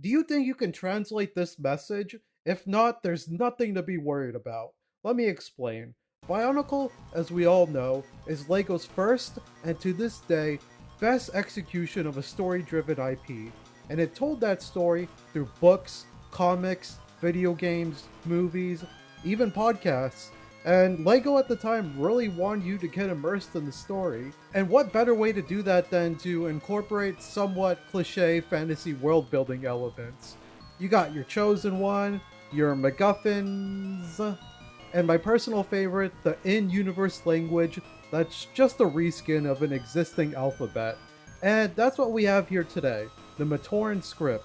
Do you think you can translate this message? If not, there's nothing to be worried about. Let me explain. Bionicle, as we all know, is LEGO's first, and to this day, best execution of a story-driven IP, and it told that story through books, comics, video games, movies, even podcasts. And LEGO at the time really wanted you to get immersed in the story. And what better way to do that than to incorporate somewhat cliche fantasy world building elements? You got your chosen one, your MacGuffins, and my personal favorite, the in-universe language that's just a reskin of an existing alphabet. And that's what we have here today, the Matoran script.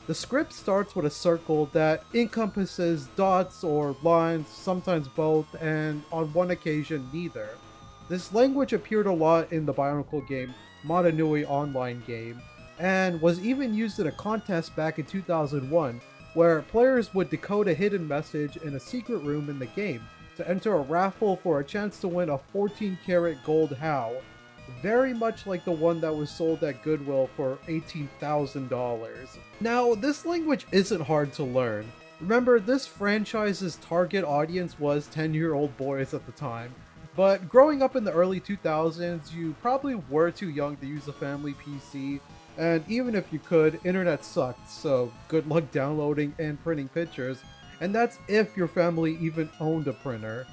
The script starts with a circle that encompasses dots or lines, sometimes both, and on one occasion neither. This language appeared a lot in the Bionicle game, Motonui Online game, and was even used in a contest back in 2001, where players would decode a hidden message in a secret room in the game to enter a raffle for a chance to win a 14-karat gold HOW, very much like the one that was sold at Goodwill for $18,000. Now, this language isn't hard to learn. Remember, this franchise's target audience was 10-year-old boys at the time, but growing up in the early 2000s, you probably were too young to use a family PC, and even if you could, internet sucked, so good luck downloading and printing pictures, and that's if your family even owned a printer.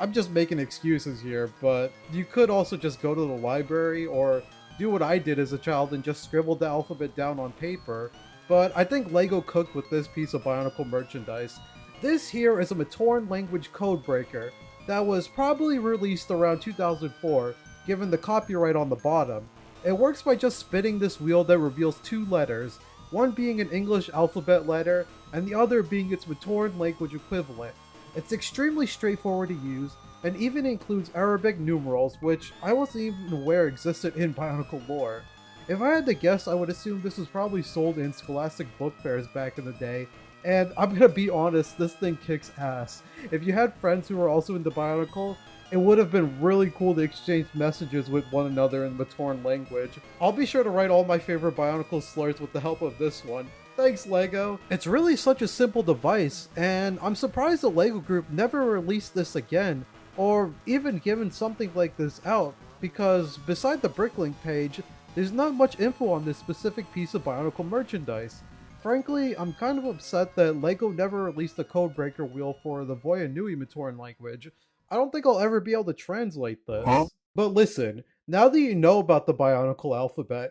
I'm just making excuses here, but you could also just go to the library or do what I did as a child and just scribble the alphabet down on paper. But I think LEGO cooked with this piece of Bionicle merchandise. This here is a Matoran language codebreaker that was probably released around 2004, given the copyright on the bottom. It works by just spinning this wheel that reveals two letters, one being an English alphabet letter and the other being its Matoran language equivalent. It's extremely straightforward to use, and even includes Arabic numerals, which I wasn't even aware existed in Bionicle lore. If I had to guess, I would assume this was probably sold in Scholastic book fairs back in the day, and I'm gonna be honest, this thing kicks ass. If you had friends who were also into Bionicle, it would have been really cool to exchange messages with one another in the Matoran language. I'll be sure to write all my favorite Bionicle slurs with the help of this one. Thanks, LEGO! It's really such a simple device, and I'm surprised the LEGO Group never released this again, or even given something like this out, because beside the Bricklink page, there's not much info on this specific piece of Bionicle merchandise. Frankly, I'm kind of upset that LEGO never released a codebreaker wheel for the Voyanui Matoran language. I don't think I'll ever be able to translate this. But listen, now that you know about the Bionicle alphabet,